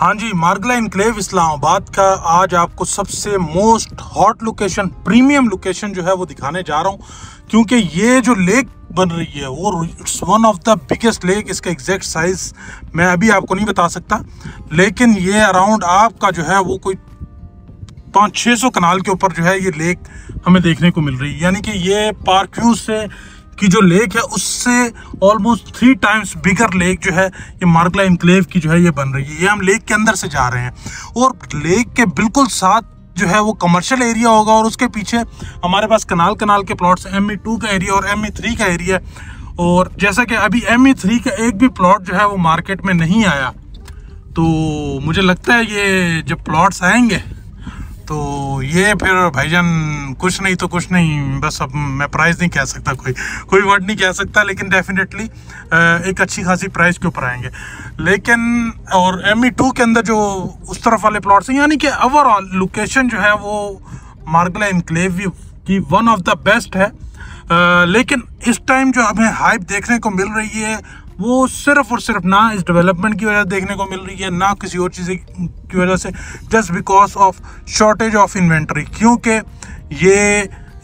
हाँ जी, मार्गला इनक्लेव इस्लामाबाद का आज आपको सबसे most hot location, premium location जो है वो दिखाने जा रहा हूँ, क्योंकि ये जो लेक बन रही है वो it's one of the biggest lake. इसका एग्जैक्ट साइज मैं अभी आपको नहीं बता सकता, लेकिन ये अराउंड आपका जो है वो कोई 500-600 कनाल के ऊपर जो है ये लेक हमें देखने को मिल रही है। यानी कि ये पार्कव्यू से की जो लेक है उससे ऑलमोस्ट 3 टाइम्स बिगर लेक जो है ये मार्गला इनक्लेव की जो है ये बन रही है। ये हम लेक के अंदर से जा रहे हैं और लेक के बिल्कुल साथ जो है वो कमर्शियल एरिया होगा और उसके पीछे हमारे पास कनाल के प्लॉट्स ME2 का एरिया और ME3 का एरिया है। और जैसा कि अभी ME3 का एक भी प्लॉट जो है वो मार्केट में नहीं आया, तो मुझे लगता है ये जब प्लॉट्स आएंगे तो ये फिर भाईजान कुछ नहीं तो कुछ नहीं, बस अब मैं प्राइस नहीं कह सकता, कोई वर्ड नहीं कह सकता, लेकिन डेफिनेटली एक अच्छी खासी प्राइस के ऊपर आएंगे। लेकिन और ME2 के अंदर जो उस तरफ वाले प्लॉट्स हैं, यानी कि ओवरऑल लोकेशन जो है वो मार्गला इनक्लेव की वन ऑफ द बेस्ट है। लेकिन इस टाइम जो हमें हाइप देखने को मिल रही है वो सिर्फ और सिर्फ ना इस डेवलपमेंट की वजह से देखने को मिल रही है, ना किसी और चीज़ की वजह से, just because of shortage of inventory. क्योंकि ये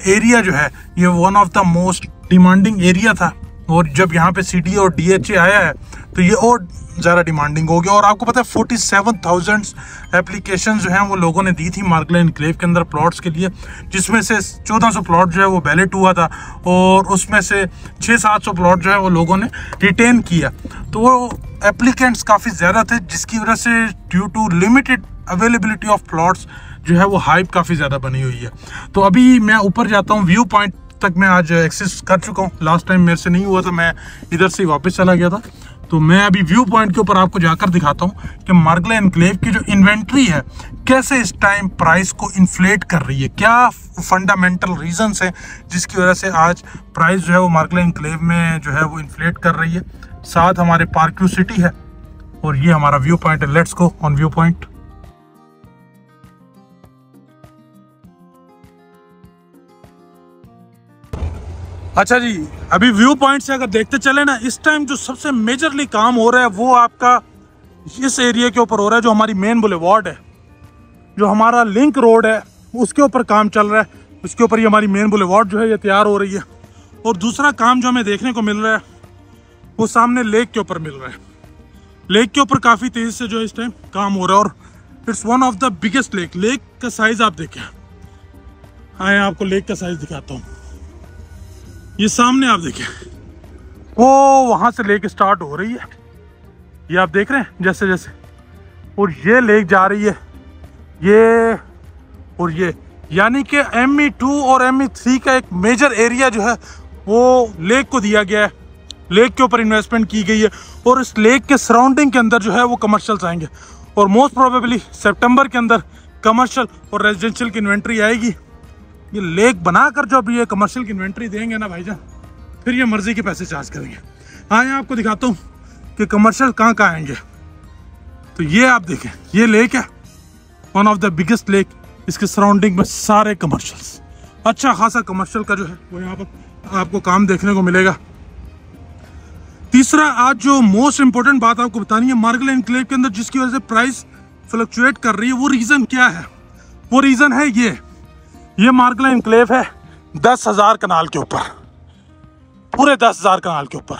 एरिया जो है ये one of the most demanding area था और जब यहाँ पे CDA और DHA आया है तो ये और ज़्यादा डिमांडिंग हो गया। और आपको पता है 47,000 एप्लीकेशन जो हैं वो लोगों ने दी थी मार्गला इनक्लेव के अंदर प्लॉट्स के लिए, जिसमें से 1400 प्लॉट जो है वो बैलेट हुआ था और उसमें से 600-700 प्लॉट जो है वो लोगों ने रिटेन किया। तो वो एप्लीकेंट्स काफ़ी ज़्यादा थे, जिसकी वजह से due to limited availability of plots जो है वो हाइप काफ़ी ज़्यादा बनी हुई है। तो अभी मैं ऊपर जाता हूँ, व्यू पॉइंट तक मैं आज एक्सेस कर चुका हूँ। लास्ट टाइम मेरे से नहीं हुआ था, मैं इधर से वापस चला गया था। तो मैं अभी व्यू पॉइंट के ऊपर आपको जाकर दिखाता हूँ कि मार्गला इनक्लेव की जो इन्वेंट्री है कैसे इस टाइम प्राइस को इन्फ्लेट कर रही है, क्या फंडामेंटल रीजंस हैं जिसकी वजह से आज प्राइस जो है वो मार्गला इनक्लेव में जो है वो इन्फ्लेट कर रही है। साथ हमारे पार्कव्यू सिटी है और ये हमारा व्यू पॉइंट है। Let's go on view point. अच्छा जी, अभी व्यू पॉइंट से अगर देखते चले ना, इस टाइम जो सबसे मेजरली काम हो रहा है वो आपका इस एरिया के ऊपर हो रहा है, जो हमारी मेन बुलेवार्ड है, जो हमारा लिंक रोड है उसके ऊपर काम चल रहा है। उसके ऊपर ये हमारी मेन बुलेवार्ड जो है ये तैयार हो रही है। और दूसरा काम जो हमें देखने को मिल रहा है वो सामने लेक के ऊपर मिल रहा है। लेक के ऊपर काफ़ी तेज़ी से जो इस टाइम काम हो रहा है और it's one of the biggest lake. Lake का साइज़ आप देखें, आए आपको लेक का साइज़ दिखाता हूँ। ये सामने आप देखें, वो वहां से लेक स्टार्ट हो रही है, ये आप देख रहे हैं जैसे जैसे, और ये लेक जा रही है ये और ये, यानी कि ME2 और ME3 का एक मेजर एरिया जो है वो लेक को दिया गया है। लेक के ऊपर इन्वेस्टमेंट की गई है और इस लेक के सराउंडिंग के अंदर जो है वो कमर्शियल्स आएंगे और मोस्ट प्रोबेबली सितंबर के अंदर कमर्शियल और रेजिडेंशियल की इन्वेंट्री आएगी। ये लेक बनाकर जो अभी ये कमर्शियल की इन्वेंट्री देंगे ना भाईजान, फिर ये मर्जी के पैसे चार्ज करेंगे। हाँ, मैं आपको दिखाता हूँ कि कमर्शियल कहाँ कहाँ आएंगे। तो ये आप देखें, ये लेक है one of the biggest lake, इसके सराउंडिंग में सारे कमर्शियल्स, अच्छा खासा कमर्शियल का जो है वो यहाँ पर आपको काम देखने को मिलेगा। तीसरा, आज जो मोस्ट इंपॉर्टेंट बात आपको बतानी है मार्गला इनक्लेव के अंदर जिसकी वजह से प्राइस फ्लक्चुएट कर रही है, वो रीज़न क्या है? वो रीज़न है ये मार्गला इनक्लेव है 10,000 कनाल के ऊपर, पूरे 10,000 कनाल के ऊपर,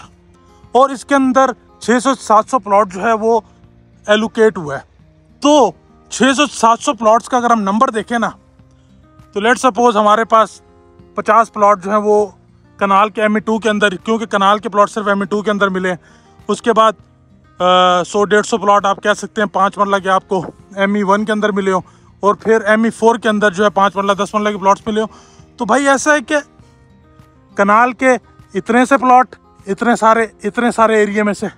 और इसके अंदर 600-700 प्लॉट जो है वो एलोकेट हुआ है। तो 600-700 प्लॉट्स का अगर हम नंबर देखें ना, तो लेट सपोज हमारे पास 50 प्लॉट जो है वो कनाल के ME2 के अंदर, क्योंकि कनाल के प्लॉट सिर्फ ME2 के अंदर मिले। उसके बाद 100-150 प्लॉट आप कह सकते हैं 5 मरला के आपको ME1 के अंदर मिले हो, और फिर ME4 के अंदर जो है 5 मरला 10 मरला के प्लॉट्स मिले हो। तो भाई ऐसा है कि कनाल के इतने से प्लॉट इतने सारे एरिया में से,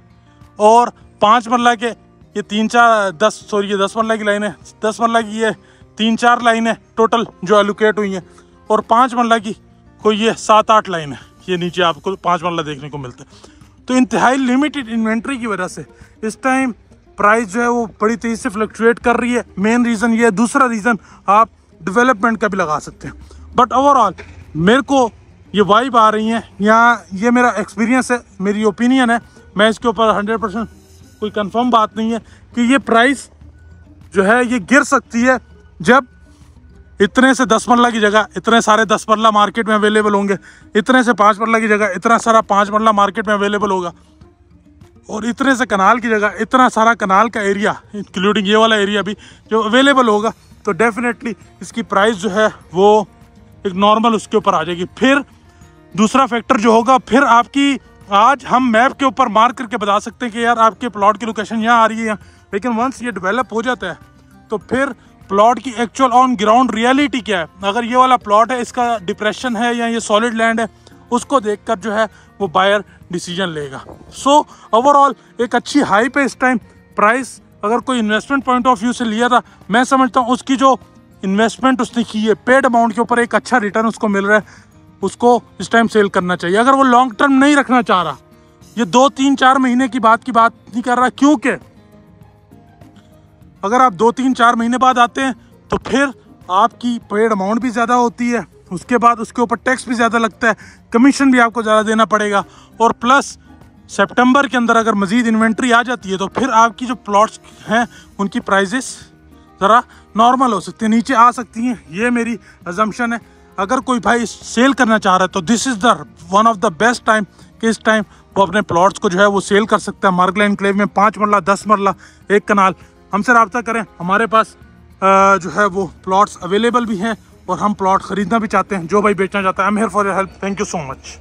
और 5 मरला के ये 10 मरला की लाइन है, 10 मरला की ये 3-4 लाइन है टोटल जो एलोकेट हुई हैं, और 5 मरला की कोई ये 7-8 लाइन है। ये नीचे आपको 5 मरला देखने को मिलता है। तो इंतहाई लिमिटेड इन्वेंट्री की वजह से इस टाइम प्राइस जो है वो बड़ी तेज़ी से फ्लक्चुएट कर रही है। मेन रीज़न ये है। दूसरा रीज़न आप डेवलपमेंट का भी लगा सकते हैं, बट ओवरऑल मेरे को ये वाइब आ रही हैं यहाँ, ये मेरा एक्सपीरियंस है, मेरी ओपिनियन है, मैं इसके ऊपर 100% कोई कंफर्म बात नहीं है कि ये प्राइस जो है ये गिर सकती है जब इतने से 10 मरला की जगह इतने सारे 10 मरला मार्केट में अवेलेबल होंगे, इतने से 5 मरला की जगह इतना सारा 5 मरला मार्केट में अवेलेबल होगा, और इतने से कनाल की जगह इतना सारा कनाल का एरिया इंक्लूडिंग ये वाला एरिया भी जो अवेलेबल होगा, तो डेफिनेटली इसकी प्राइस जो है वो एक नॉर्मल उसके ऊपर आ जाएगी। फिर दूसरा फैक्टर जो होगा, फिर आपकी आज हम मैप के ऊपर मार्क करके बता सकते हैं कि यार आपके प्लॉट की लोकेशन यहाँ आ रही है, लेकिन वंस ये डेवलप हो जाता है तो फिर प्लॉट की एक्चुअल ऑन ग्राउंड रियलिटी क्या है। अगर ये वाला प्लॉट है, इसका डिप्रेशन है या ये सॉलिड लैंड है, उसको देखकर जो है वो बायर डिसीजन लेगा। सो ओवरऑल एक अच्छी हाई पे इस टाइम प्राइस, अगर कोई इन्वेस्टमेंट पॉइंट ऑफ व्यू से लिया था, मैं समझता हूँ उसकी जो इन्वेस्टमेंट उसने की है पेड अमाउंट के ऊपर एक अच्छा रिटर्न उसको मिल रहा है, उसको इस टाइम सेल करना चाहिए। अगर वो लॉन्ग टर्म नहीं रखना चाह रहा, ये 2-3-4 महीने की बात नहीं कर रहा, क्योंकि अगर आप 2-3-4 महीने बाद आते हैं तो फिर आपकी पेड अमाउंट भी ज़्यादा होती है, उसके बाद उसके ऊपर टैक्स भी ज़्यादा लगता है, कमीशन भी आपको ज़्यादा देना पड़ेगा, और प्लस सितंबर के अंदर अगर मज़ीद इन्वेंट्री आ जाती है तो फिर आपकी जो प्लॉट्स हैं उनकी प्राइजेस ज़रा नॉर्मल हो सकती है, नीचे आ सकती हैं। ये मेरी अजम्पशन है। अगर कोई भाई सेल करना चाह रहा है तो this is the one of the best time कि इस टाइम वो अपने प्लॉट्स को जो है वो सेल कर सकता है। मार्गला एनक्लेव में 5 मरला 10 मरला एक कनाल, हमसे रब्ता करें, हमारे पास जो है वो प्लॉट्स अवेलेबल भी हैं और हम प्लॉट ख़रीदना भी चाहते हैं। जो भाई बेचना चाहता है, I am here for your help. Thank you so much.